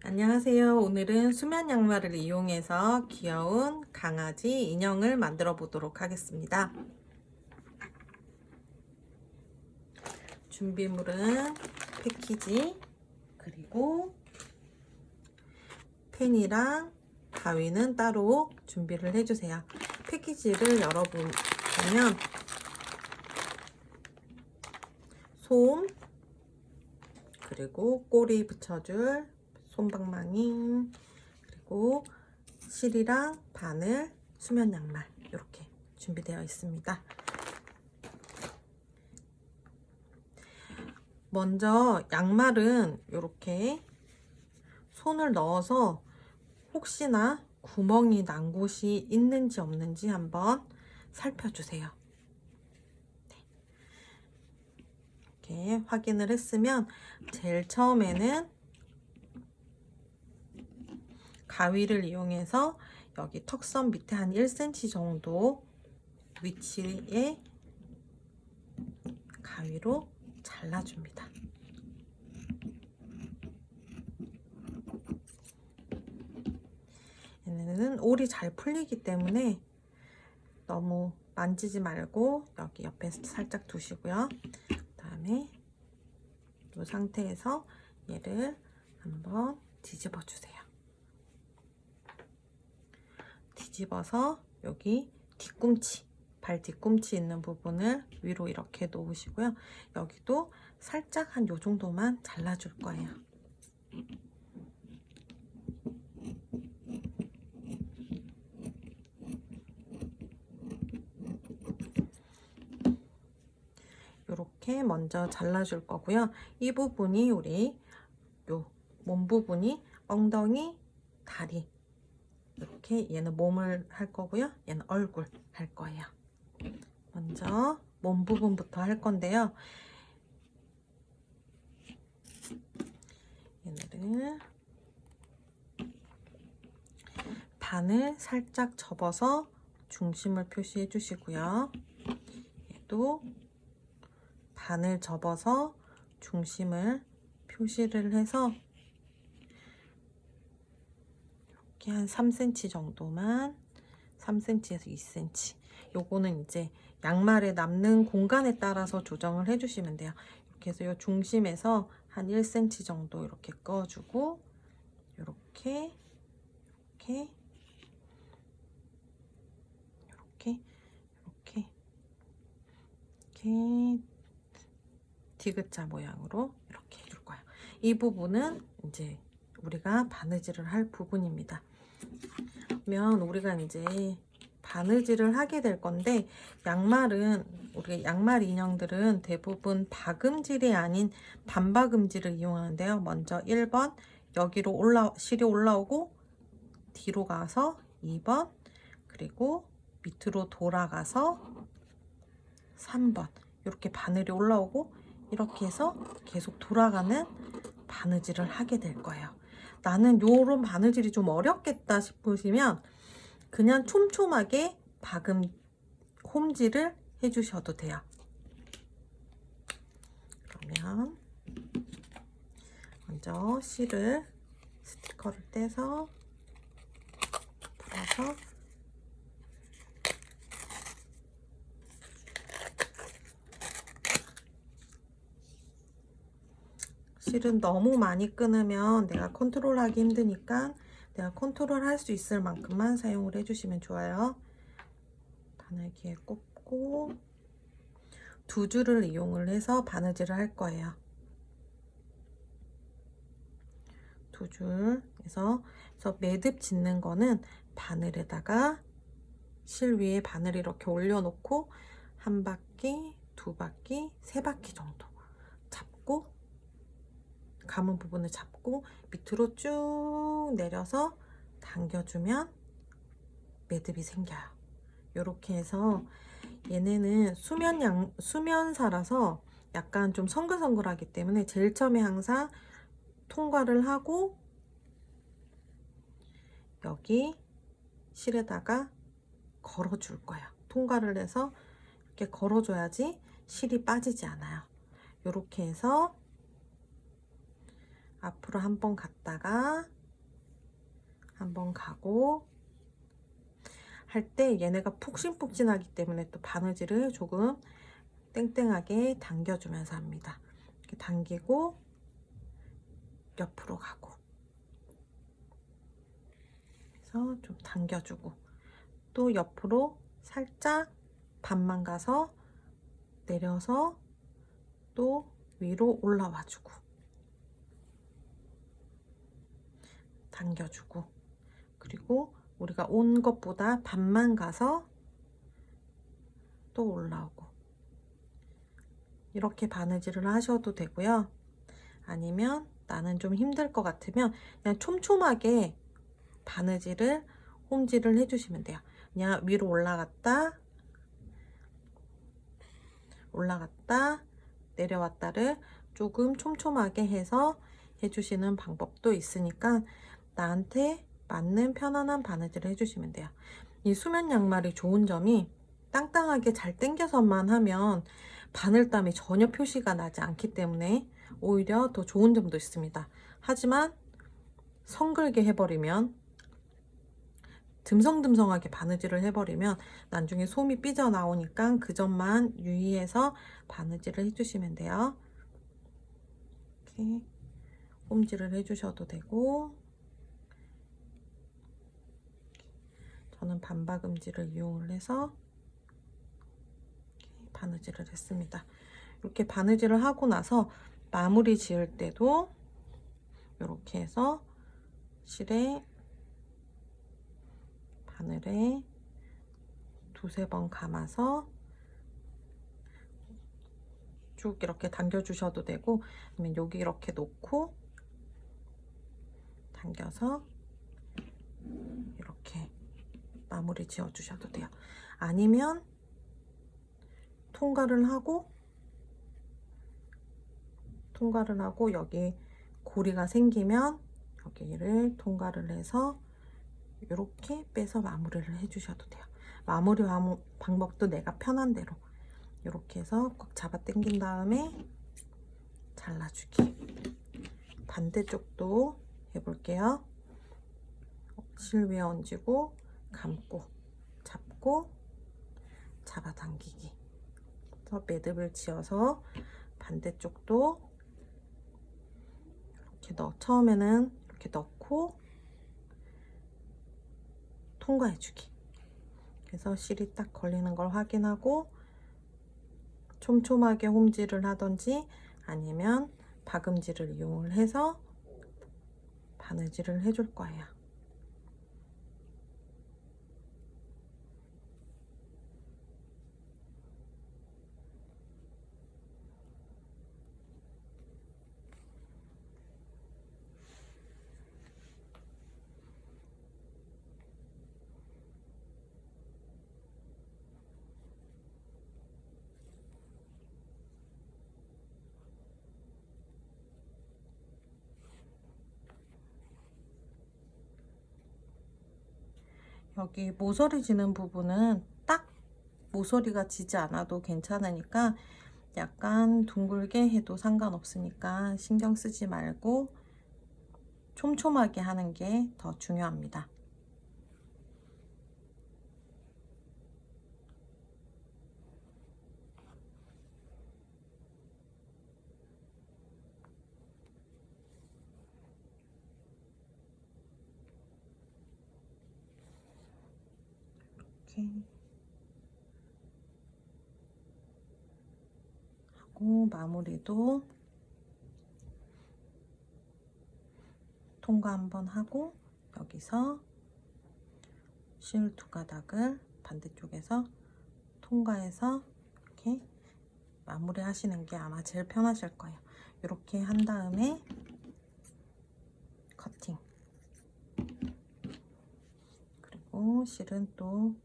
안녕하세요. 오늘은 수면 양말을 이용해서 귀여운 강아지 인형을 만들어 보도록 하겠습니다. 준비물은 패키지, 그리고 펜이랑 가위는 따로 준비를 해주세요. 패키지를 열어보면 솜, 그리고 꼬리 붙여줄 솜방망이, 그리고 실이랑 바늘, 수면 양말 이렇게 준비되어 있습니다. 먼저 양말은 이렇게 손을 넣어서 혹시나 구멍이 난 곳이 있는지 없는지 한번 살펴주세요. 이렇게 확인을 했으면 제일 처음에는 가위를 이용해서 여기 턱선 밑에 한 1cm 정도 위치에 가위로 잘라줍니다. 얘네는 올이 잘 풀리기 때문에 너무 만지지 말고 여기 옆에 살짝 두시고요. 그 다음에 이 상태에서 얘를 한번 뒤집어 주세요. 뒤집어서 여기 뒤꿈치, 발 뒤꿈치 있는 부분을 위로 이렇게 놓으시고요. 여기도 살짝 한 요 정도만 잘라줄 거예요. 이렇게 먼저 잘라줄 거고요. 이 부분이 우리 요 몸 부분이 엉덩이, 다리, 이렇게 얘는 몸을 할 거고요. 얘는 얼굴 할 거예요. 먼저 몸 부분부터 할 건데요. 얘네를 반을 살짝 접어서 중심을 표시해 주시고요. 얘도 반을 접어서 중심을 표시를 해서 이렇게 한 3cm 정도만, 3cm에서 2cm. 요거는 이제 양말에 남는 공간에 따라서 조정을 해주시면 돼요. 이렇게 해서 요 중심에서 한 1cm 정도 이렇게 꺼주고, 이렇게 디귿자 모양으로 이렇게 해줄 거예요. 이 부분은 이제 우리가 바느질을 할 부분입니다. 그러면 우리가 이제 바느질을 하게 될 건데, 양말은 우리 양말 인형들은 대부분 박음질이 아닌 반박음질을 이용하는데요. 먼저 1번 여기로 실이 올라오고 뒤로 가서 2번, 그리고 밑으로 돌아가서 3번, 이렇게 바늘이 올라오고 이렇게 해서 계속 돌아가는 바느질을 하게 될 거예요. 나는 요런 바느질이 좀 어렵겠다 싶으시면 그냥 촘촘하게 홈질을 해주셔도 돼요. 그러면 먼저 스티커를 떼서 풀어서 실은 너무 많이 끊으면 내가 컨트롤하기 힘드니까 내가 컨트롤할 수 있을 만큼만 사용을 해주시면 좋아요. 바늘기에 꼽고 두 줄을 이용을 해서 바느질을 할 거예요. 두 줄. 그래서 매듭 짓는 거는 바늘에다가 실 위에 바늘 이렇게 올려놓고 한 바퀴, 두 바퀴, 세 바퀴 정도 잡고, 감은 부분을 잡고 밑으로 쭉 내려서 당겨주면 매듭이 생겨요. 이렇게 해서 얘네는 수면사라서 약간 좀 성글성글하기 때문에 제일 처음에 항상 통과를 하고 여기 실에다가 걸어줄 거예요. 통과를 해서 이렇게 걸어줘야지 실이 빠지지 않아요. 이렇게 해서 앞으로 한번 갔다가 한번 가고, 할 때 얘네가 푹신푹신하기 때문에 또 바느질을 조금 땡땡하게 당겨주면서 합니다. 이렇게 당기고 옆으로 가고, 그래서 좀 당겨주고, 또 옆으로 살짝 반만 가서 내려서 또 위로 올라와 주고, 당겨주고, 그리고 우리가 온 것보다 반만 가서 또 올라오고, 이렇게 바느질을 하셔도 되고요. 아니면 나는 좀 힘들 것 같으면 그냥 촘촘하게 바느질을 홈질을 해주시면 돼요. 그냥 위로 올라갔다 올라갔다 내려왔다를 조금 촘촘하게 해서 해주시는 방법도 있으니까 나한테 맞는 편안한 바느질을 해주시면 돼요. 이 수면 양말이 좋은 점이 땅땅하게 잘 당겨서만 하면 바늘땀이 전혀 표시가 나지 않기 때문에 오히려 더 좋은 점도 있습니다. 하지만 성글게 해버리면, 듬성듬성하게 바느질을 해버리면 나중에 솜이 삐져나오니까 그 점만 유의해서 바느질을 해주시면 돼요. 이렇게 홈질을 해주셔도 되고, 저는 반박음질을 이용을 해서 바느질을 했습니다. 이렇게 바느질을 하고 나서 마무리 지을 때도 이렇게 해서 실에 바늘에 두세 번 감아서 쭉 이렇게 당겨 주셔도 되고, 아니면 여기 이렇게 놓고 당겨서 이렇게 마무리 지어 주셔도 돼요. 아니면 통과를 하고 여기 고리가 생기면 여기를 통과를 해서 이렇게 빼서 마무리를 해주셔도 돼요. 마무리 방법도 내가 편한 대로 이렇게 해서 꽉 잡아 당긴 다음에 잘라주기. 반대쪽도 해볼게요. 실 위에 얹고 감고 잡고 잡아당기기. 그래서 매듭을 지어서 반대쪽도 이렇게 처음에는 이렇게 넣고 통과해주기. 그래서 실이 딱 걸리는 걸 확인하고 촘촘하게 홈질을 하던지 아니면 박음질을 이용을 해서 바느질을 해줄 거예요. 여기 모서리 지는 부분은 딱 모서리가 지지 않아도 괜찮으니까 약간 둥글게 해도 상관없으니까 신경 쓰지 말고 촘촘하게 하는 게 더 중요합니다. 이렇게 하고 마무리도 통과 한번 하고 여기서 실 두 가닥을 반대쪽에서 통과해서 이렇게 마무리 하시는 게 아마 제일 편하실 거예요. 이렇게 한 다음에 커팅. 그리고 실은 또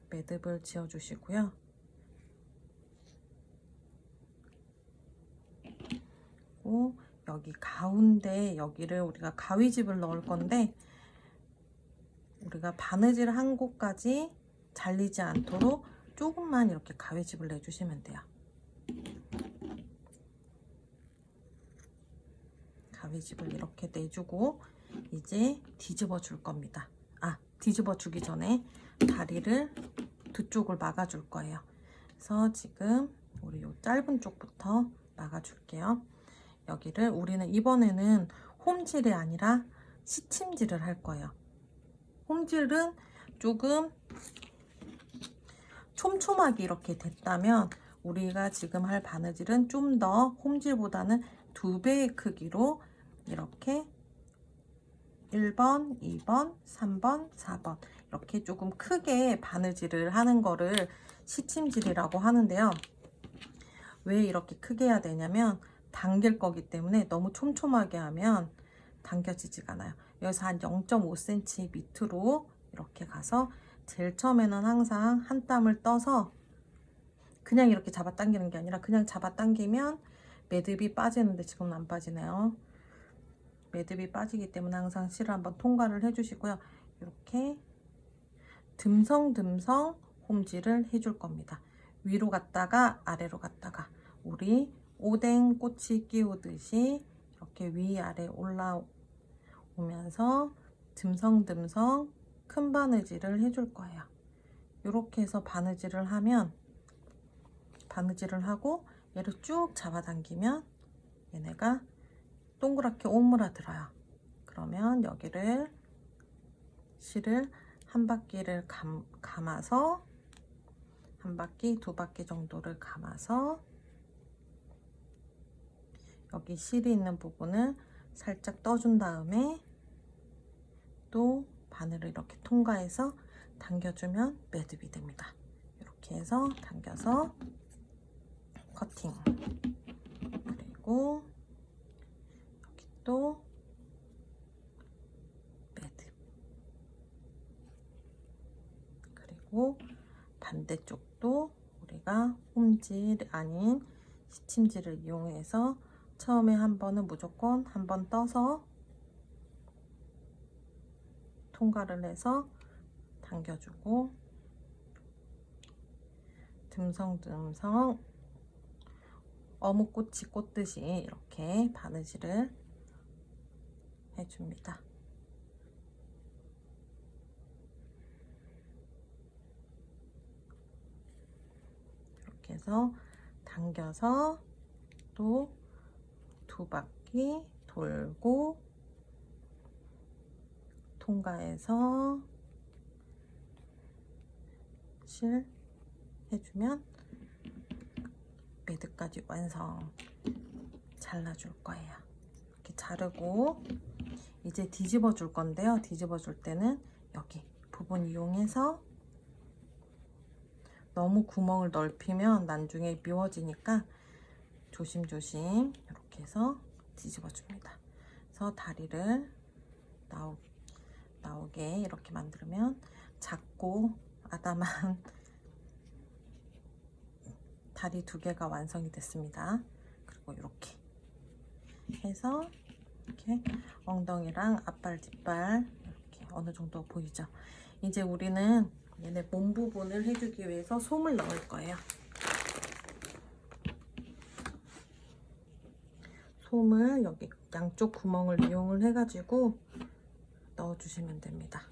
매듭을 지어 주시고요. 그리고 여기 가운데 여기를 우리가 가위집을 넣을 건데 우리가 바느질 한 곳까지 잘리지 않도록 조금만 이렇게 가위집을 내주시면 돼요. 가위집을 이렇게 내주고 이제 뒤집어 줄 겁니다. 뒤집어 주기 전에 다리를 두 쪽을 막아 줄 거예요. 그래서 지금 우리 요 짧은 쪽부터 막아 줄게요. 여기를 우리는 이번에는 홈질이 아니라 시침질을 할 거예요. 홈질은 조금 촘촘하게 이렇게 됐다면 우리가 지금 할 바느질은 좀 더 홈질보다는 2배의 크기로 이렇게 1번, 2번, 3번, 4번 이렇게 조금 크게 바느질을 하는 거를 시침질이라고 하는데요. 왜 이렇게 크게 해야 되냐면 당길 거기 때문에 너무 촘촘하게 하면 당겨지지가 않아요. 여기서 한 0.5cm 밑으로 이렇게 가서 제일 처음에는 항상 한 땀을 떠서 그냥 이렇게 잡아당기는 게 아니라 그냥 잡아당기면 매듭이 빠지는데 지금은 안 빠지네요. 매듭이 빠지기 때문에 항상 실을 한번 통과를 해주시고요. 이렇게 듬성듬성 홈질을 해줄 겁니다. 위로 갔다가 아래로 갔다가 우리 오뎅 꼬치 끼우듯이 이렇게 위아래 올라오면서 듬성듬성 큰 바느질을 해줄 거예요. 이렇게 해서 바느질을 하면 바느질을 하고 얘를 쭉 잡아당기면 얘네가 동그랗게 오므라들어요. 그러면 여기를 실을 한 바퀴를 감아서 한 바퀴, 2바퀴 정도를 감아서 여기 실이 있는 부분을 살짝 떠준 다음에 또 바늘을 이렇게 통과해서 당겨주면 매듭이 됩니다. 이렇게 해서 당겨서 커팅. 그리고 여기 또 매듭. 그리고 반대쪽도 우리가 홈질 아닌 시침질을 이용해서 처음에 한 번은 무조건 한 번 떠서 통과를 해서 당겨주고 듬성듬성 어묵꼬치 꽂듯이 이렇게 바느질을 해줍니다. 이렇게 해서 당겨서 또 2바퀴 돌고 통과해서 실 해주면 매듭까지 완성. 잘라줄 거예요. 이렇게 자르고 이제 뒤집어 줄 건데요. 뒤집어 줄 때는 여기 부분 이용해서 너무 구멍을 넓히면 나중에 미워지니까 조심조심 이렇게 해서 뒤집어 줍니다. 그래서 다리를 나오게 이렇게 만들면 작고 아담한 다리 2개가 완성이 됐습니다. 그리고 이렇게 해서 이렇게 엉덩이랑 앞발 뒷발 이렇게 어느 정도 보이죠? 이제 우리는 얘네 몸 부분을 해주기 위해서 솜을 넣을 거예요. 솜을 여기 양쪽 구멍을 이용을 해가지고 넣어주시면 됩니다.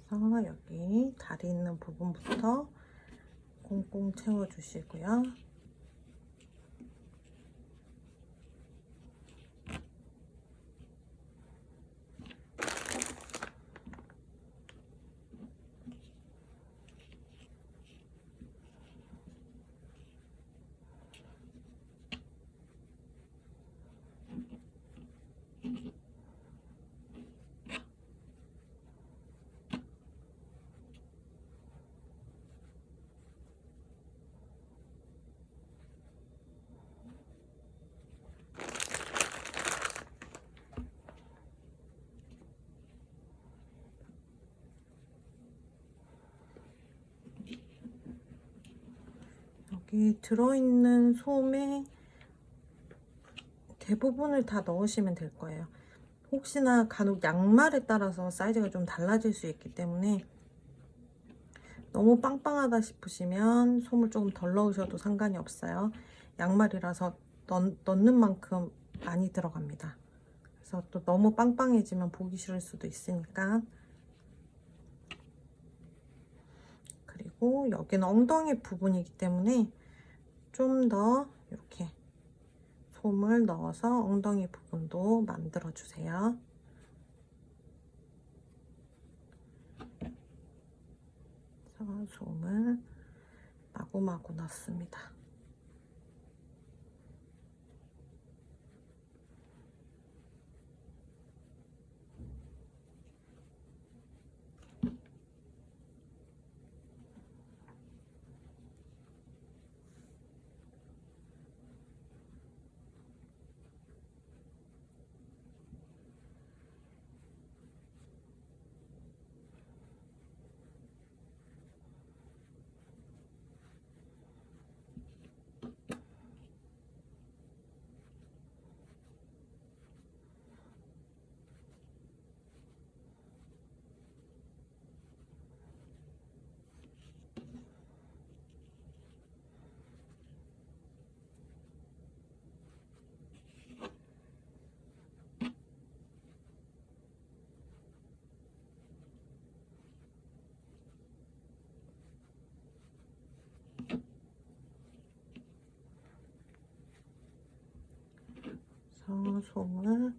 그래서 여기 다리 있는 부분부터 꽁꽁 채워주시고요. 여기 들어있는 솜의 대부분을 다 넣으시면 될 거예요. 혹시나 간혹 양말에 따라서 사이즈가 좀 달라질 수 있기 때문에 너무 빵빵하다 싶으시면 솜을 조금 덜 넣으셔도 상관이 없어요. 양말이라서 넣는 만큼 많이 들어갑니다. 그래서 또 너무 빵빵해지면 보기 싫을 수도 있으니까. 그리고 여기는 엉덩이 부분이기 때문에 좀 더 이렇게 솜을 넣어서 엉덩이 부분도 만들어 주세요. 그래서 솜을 마구마구 넣습니다. 그래서 솜을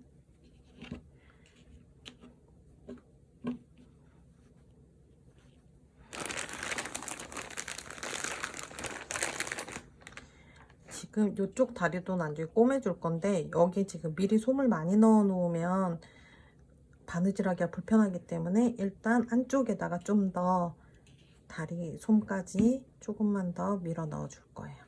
지금 이쪽 다리도 나중에 꼬매줄 건데 여기 지금 미리 솜을 많이 넣어 놓으면 바느질하기가 불편하기 때문에 일단 안쪽에다가 좀 더 다리 솜까지 조금만 더 밀어 넣어 줄 거예요.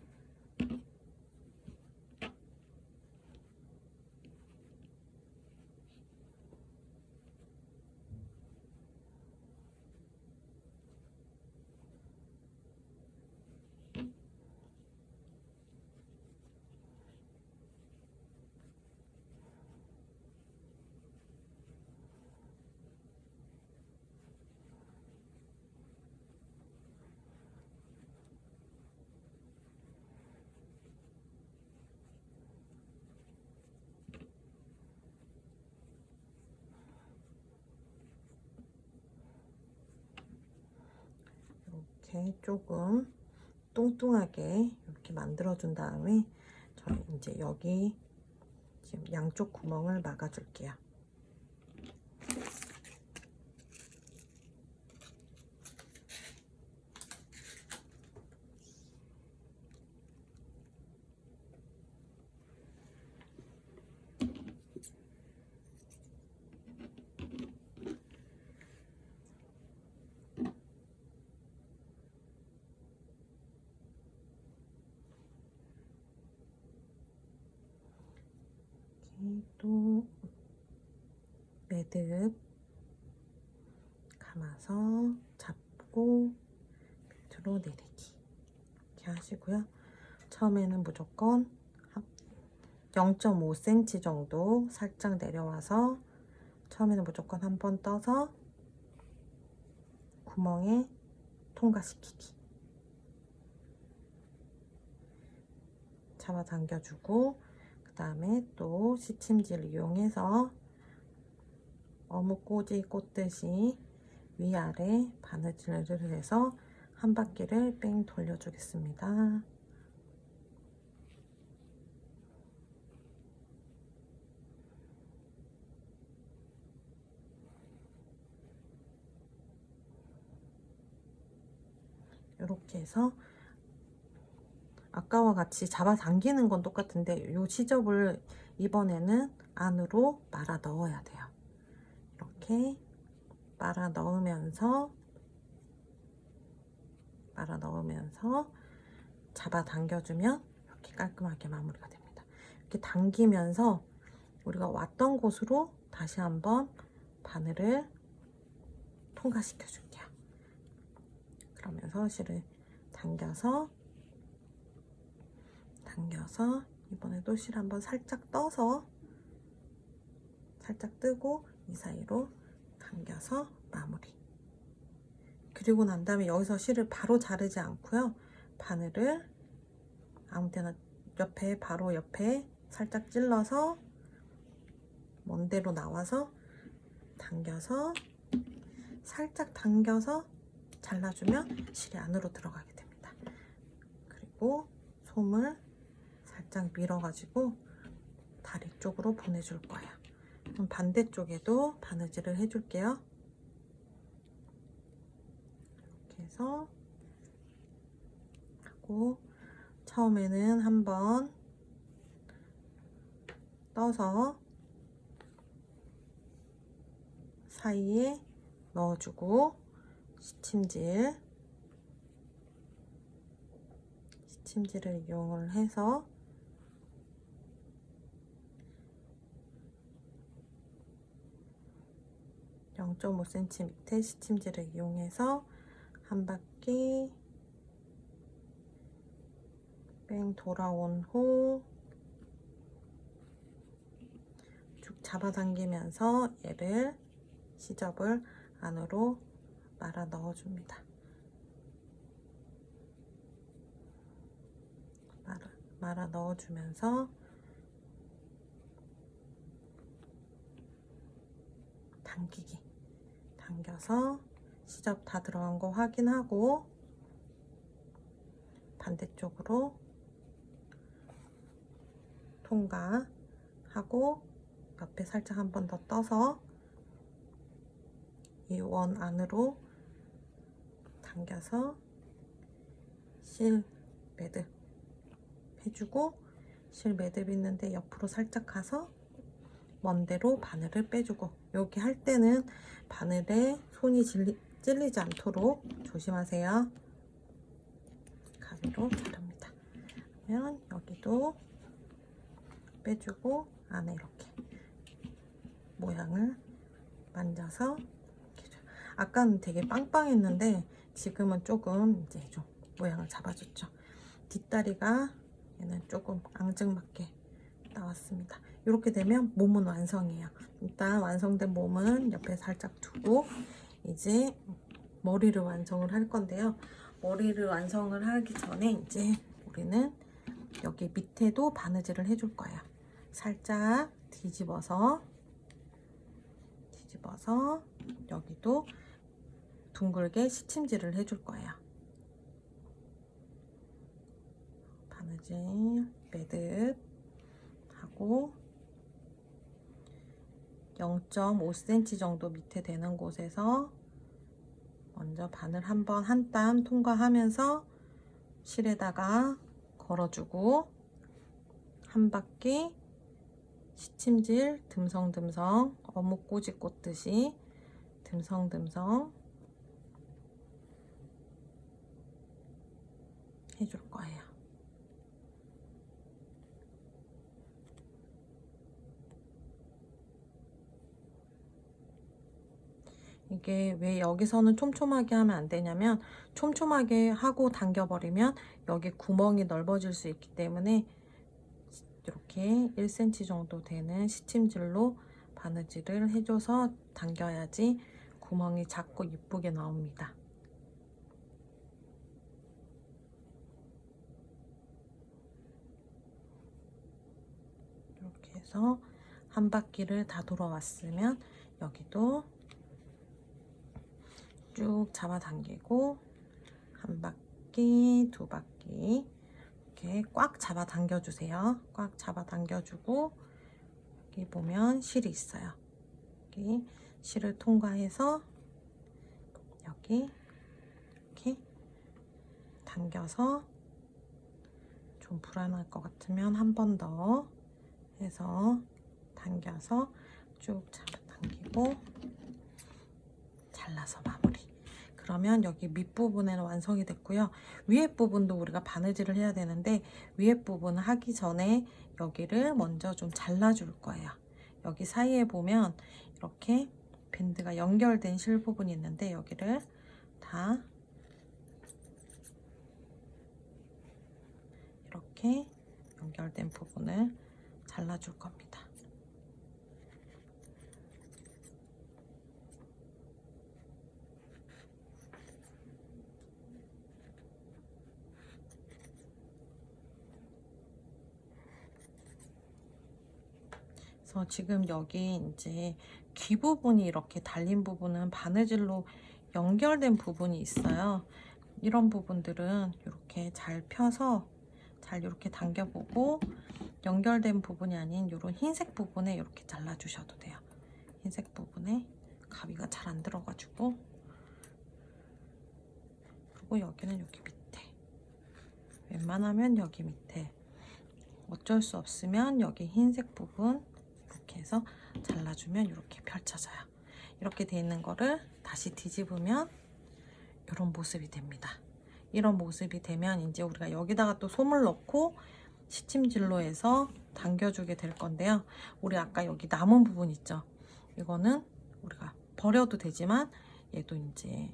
이렇게 조금 뚱뚱하게 이렇게 만들어 준 다음에 저희 이제 여기 지금 양쪽 구멍을 막아 줄게요. 또 매듭 감아서 잡고 밑으로 내리기 이렇게 하시고요. 처음에는 무조건 0.5cm 정도 살짝 내려와서 처음에는 무조건 한 번 떠서 구멍에 통과시키기 잡아당겨주고 그 다음에 또 시침지를 이용해서 어묵꼬지 꽂듯이 위아래 바느질을 해서 한 바퀴를 뺑 돌려주겠습니다. 이렇게 해서 아까와 같이 잡아당기는 건 똑같은데 이 시접을 이번에는 안으로 말아 넣어야 돼요. 이렇게 말아 넣으면서 잡아당겨주면 이렇게 깔끔하게 마무리가 됩니다. 이렇게 당기면서 우리가 왔던 곳으로 다시 한번 바늘을 통과시켜 줄게요. 그러면서 실을 당겨서 이번에도 실 한번 살짝 떠서 살짝 뜨고 이 사이로 당겨서 마무리. 그리고 난 다음에 여기서 실을 바로 자르지 않고요. 바늘을 아무 데나 옆에 바로 옆에 살짝 찔러서 먼 데로 나와서 당겨서 살짝 당겨서 잘라주면 실이 안으로 들어가게 됩니다. 그리고 솜을 살짝 밀어가지고 다리 쪽으로 보내줄 거예요. 그럼 반대쪽에도 바느질을 해줄게요. 이렇게 해서 하고 처음에는 한번 떠서 사이에 넣어주고 시침질을 이용을 해서 (0.5cm) 밑에 시침질을 이용해서 한 바퀴 뺑 돌아온 후 쭉 잡아당기면서 얘를 시접을 안으로 말아 넣어줍니다. 말아 넣어주면서 당겨서 시접 다 들어간 거 확인하고 반대쪽으로 통과하고 옆에 살짝 한 번 더 떠서 이 원 안으로 당겨서 실 매듭 해주고 실 매듭 있는데 옆으로 살짝 가서 먼데로 바늘을 빼주고 여기 할 때는 바늘에 손이 찔리지 않도록 조심하세요. 가위로 자릅니다. 그러면 여기도 빼주고 안에 이렇게 모양을 만져서 이렇게 아까는 되게 빵빵했는데 지금은 조금 이제 좀 모양을 잡아줬죠. 뒷다리가 얘는 조금 앙증맞게 나왔습니다. 이렇게 되면 몸은 완성이에요. 일단 완성된 몸은 옆에 살짝 두고 이제 머리를 완성을 할 건데요. 머리를 완성을 하기 전에 이제 우리는 여기 밑에도 바느질을 해줄 거예요. 살짝 뒤집어서 여기도 둥글게 시침질을 해줄 거예요. 바느질 매듭 하고 0.5cm 정도 밑에 되는 곳에서 먼저 바늘 한 땀 통과하면서 실에다가 걸어주고 한 바퀴 시침질 듬성듬성 어묵꼬지 꽂듯이 듬성듬성 해줄 거예요. 이게 왜 여기서는 촘촘하게 하면 안 되냐면 촘촘하게 하고 당겨버리면 여기 구멍이 넓어질 수 있기 때문에 이렇게 1cm 정도 되는 시침질로 바느질을 해줘서 당겨야지 구멍이 작고 이쁘게 나옵니다. 이렇게 해서 한 바퀴를 다 돌아왔으면 여기도 쭉 잡아당기고 한 바퀴, 두 바퀴 이렇게 꽉 잡아 당겨주세요. 꽉 잡아 당겨주고 여기 보면 실이 있어요. 여기 실을 통과해서 여기 이렇게 당겨서 좀 불안할 것 같으면 한 번 더 해서 당겨서 쭉 잡아 당기고 잘라서 마무리. 그러면 여기 밑부분에는 완성이 됐고요. 위에 부분도 우리가 바느질을 해야 되는데 위에 부분 하기 전에 여기를 먼저 좀 잘라줄 거예요. 여기 사이에 보면 이렇게 밴드가 연결된 실 부분이 있는데 여기를 다 이렇게 연결된 부분을 잘라줄 겁니다. 그래서 지금 여기 이제 귀 부분이 이렇게 달린 부분은 바느질로 연결된 부분이 있어요. 이런 부분들은 이렇게 잘 펴서 잘 이렇게 당겨보고 연결된 부분이 아닌 이런 흰색 부분에 이렇게 잘라주셔도 돼요. 흰색 부분에 가위가 잘 안 들어가지고, 그리고 여기는 여기 밑에, 웬만하면 여기 밑에, 어쩔 수 없으면 여기 흰색 부분 이렇게 해서 잘라주면 이렇게 펼쳐져요. 이렇게 돼 있는 거를 다시 뒤집으면 이런 모습이 됩니다. 이런 모습이 되면 이제 우리가 여기다가 또 솜을 넣고 시침질로 해서 당겨주게 될 건데요. 우리 아까 여기 남은 부분 있죠? 이거는 우리가 버려도 되지만 얘도 이제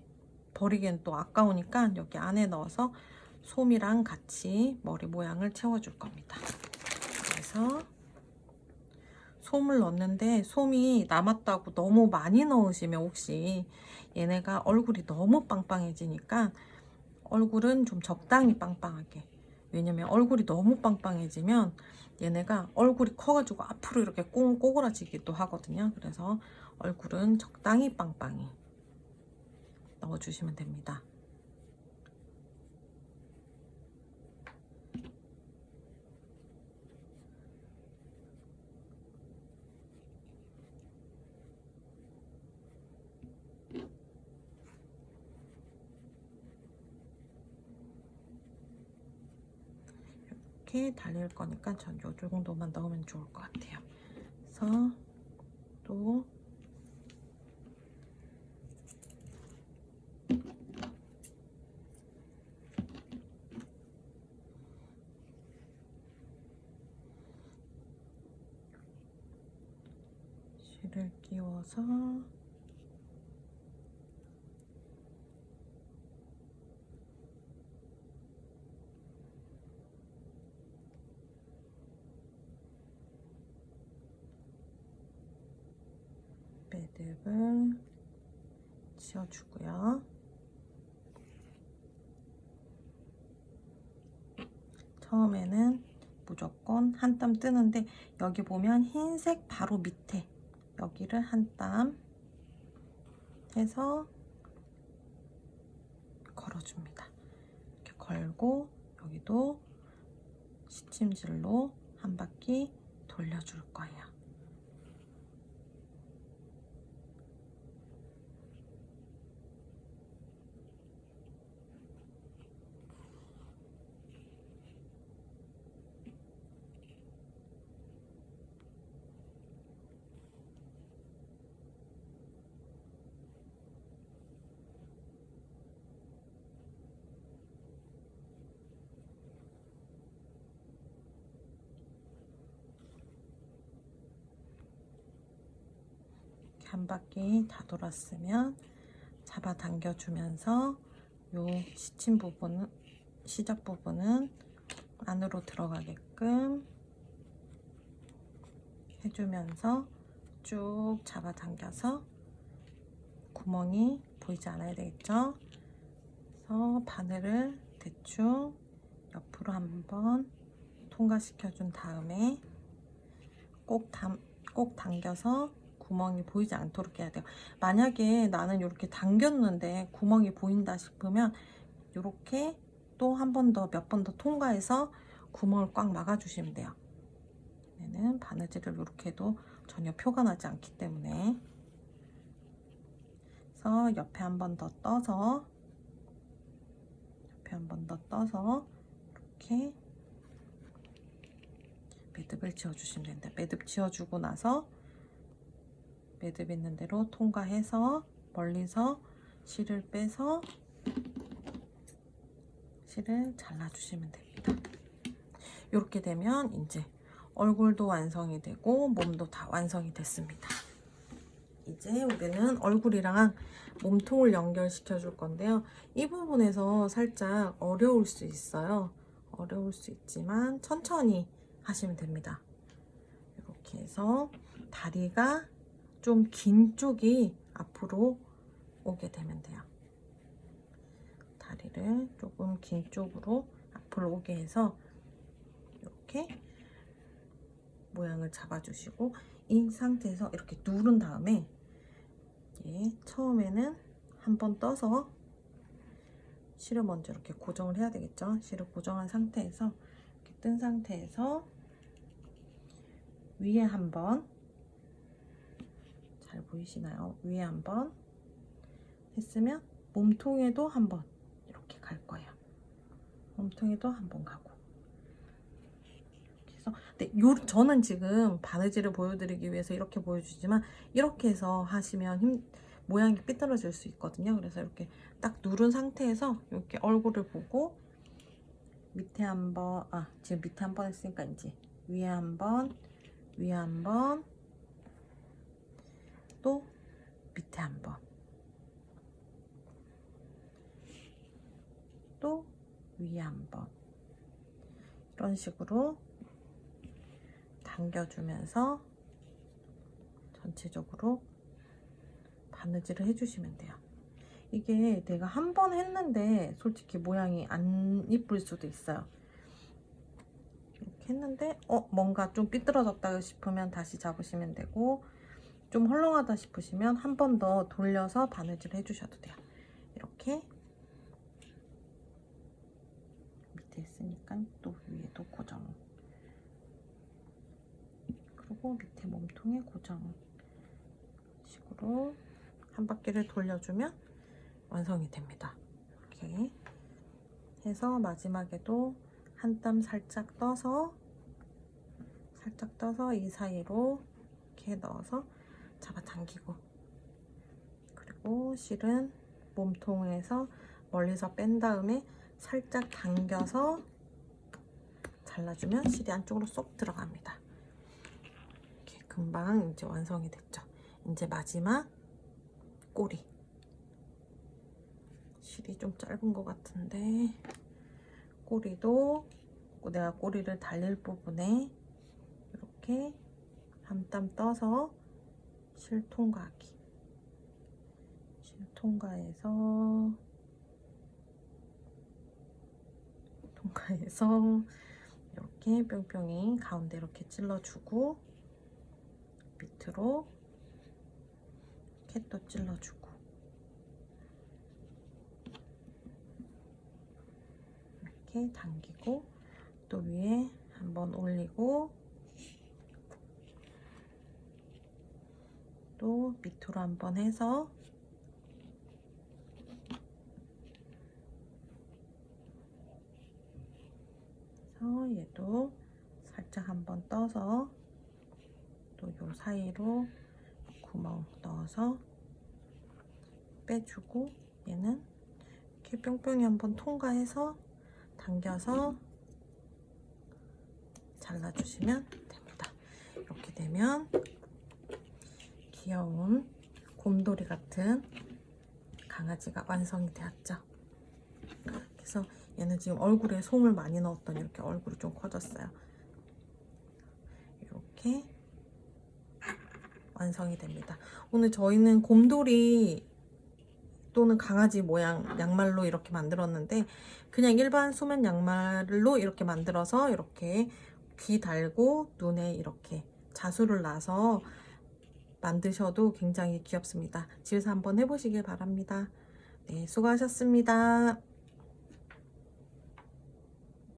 버리기엔 또 아까우니까 여기 안에 넣어서 솜이랑 같이 머리 모양을 채워줄 겁니다. 그래서 솜을 넣는데 솜이 남았다고 너무 많이 넣으시면 혹시 얘네가 얼굴이 너무 빵빵해지니까 얼굴은 좀 적당히 빵빵하게, 왜냐면 얼굴이 너무 빵빵해지면 얘네가 얼굴이 커가지고 앞으로 이렇게 꼬그라지기도 하거든요. 그래서 얼굴은 적당히 빵빵히 넣어주시면 됩니다. 이렇게 달릴 거니까 전 요 정도만 넣으면 좋을 것 같아요. 그래서 또 실을 끼워서 매듭을 지어주고요. 처음에는 무조건 한 땀 뜨는데 여기 보면 흰색 바로 밑에 여기를 한 땀 해서 걸어줍니다. 이렇게 걸고 여기도 시침질로 한 바퀴 돌려줄 거예요. 한 바퀴 다 돌았으면 잡아당겨 주면서 요 시침 부분은, 시작 부분은 안으로 들어가게끔 해주면서 쭉 잡아당겨서 구멍이 보이지 않아야 되겠죠? 그래서 바늘을 대충 옆으로 한번 통과시켜 준 다음에 꼭 당겨서 구멍이 보이지 않도록 해야 돼요. 만약에 나는 이렇게 당겼는데 구멍이 보인다 싶으면 이렇게 또 한 번 더, 몇 번 더 통과해서 구멍을 꽉 막아주시면 돼요. 얘는 바느질을 이렇게 해도 전혀 표가 나지 않기 때문에. 그래서 옆에 한 번 더 떠서, 옆에 한 번 더 떠서 이렇게 매듭을 지어주시면 됩니다. 매듭 지어주고 나서 매듭 있는 대로 통과해서 멀리서 실을 빼서 실을 잘라주시면 됩니다. 이렇게 되면 이제 얼굴도 완성이 되고 몸도 다 완성이 됐습니다. 이제 우리는 얼굴이랑 몸통을 연결시켜 줄 건데요. 이 부분에서 살짝 어려울 수 있어요. 어려울 수 있지만 천천히 하시면 됩니다. 이렇게 해서 다리가 좀 긴 쪽이 앞으로 오게 되면 돼요. 다리를 조금 긴 쪽으로 앞으로 오게 해서 이렇게 모양을 잡아주시고, 이 상태에서 이렇게 누른 다음에 처음에는 한번 떠서 실을 먼저 이렇게 고정을 해야 되겠죠. 실을 고정한 상태에서 이렇게 뜬 상태에서 위에 한번, 잘 보이시나요? 위에 한번 했으면 몸통에도 한번 이렇게 갈 거예요. 몸통에도 한번 가고. 이렇게 해서, 근데 저는 지금 바느질을 보여드리기 위해서 이렇게 보여주지만 이렇게 해서 하시면 모양이 삐뚤어질 수 있거든요. 그래서 이렇게 딱 누른 상태에서 이렇게 얼굴을 보고 밑에 한번, 지금 밑에 한번 했으니까 이제 위에 한번, 위에 한번, 또 밑에 한번, 또 위에 한번, 이런 식으로 당겨주면서 전체적으로 바느질을 해주시면 돼요. 이게 내가 한 번 했는데 솔직히 모양이 안 이쁠 수도 있어요. 이렇게 했는데 뭔가 좀 삐뚤어졌다 싶으면 다시 잡으시면 되고, 좀 헐렁하다 싶으시면 한 번 더 돌려서 바느질 해주셔도 돼요. 이렇게 밑에 있으니까 또 위에도 고정, 그리고 밑에 몸통에 고정 식으로 한 바퀴를 돌려주면 완성이 됩니다. 이렇게 해서 마지막에도 한 땀 살짝 떠서 이 사이로 이렇게 넣어서 잡아당기고, 그리고 실은 몸통에서 멀리서 뺀 다음에 살짝 당겨서 잘라주면 실이 안쪽으로 쏙 들어갑니다. 이렇게 금방 이제 완성이 됐죠. 이제 마지막 꼬리. 실이 좀 짧은 것 같은데, 꼬리도 내가 꼬리를 달릴 부분에 이렇게 한 땀 떠서 실 통과하기. 실 통과해서 이렇게 뿅뿅이 가운데 이렇게 찔러주고, 밑으로 이렇게 또 찔러주고, 이렇게 당기고, 또 위에 한번 올리고, 또 밑으로 한번 해서 얘도 살짝 한번 떠서 또 요 사이로 구멍 넣어서 빼주고, 얘는 이렇게 뿅뿅이 한번 통과해서 당겨서 잘라주시면 됩니다. 이렇게 되면 귀여운 곰돌이 같은 강아지가 완성이 되었죠. 그래서 얘는 지금 얼굴에 솜을 많이 넣었더니 이렇게 얼굴이 좀 커졌어요. 이렇게 완성이 됩니다. 오늘 저희는 곰돌이 또는 강아지 모양 양말로 이렇게 만들었는데, 그냥 일반 소면 양말로 이렇게 만들어서 이렇게 귀 달고 눈에 이렇게 자수를 놔서 만드셔도 굉장히 귀엽습니다. 집에서 한번 해보시길 바랍니다. 네, 수고하셨습니다.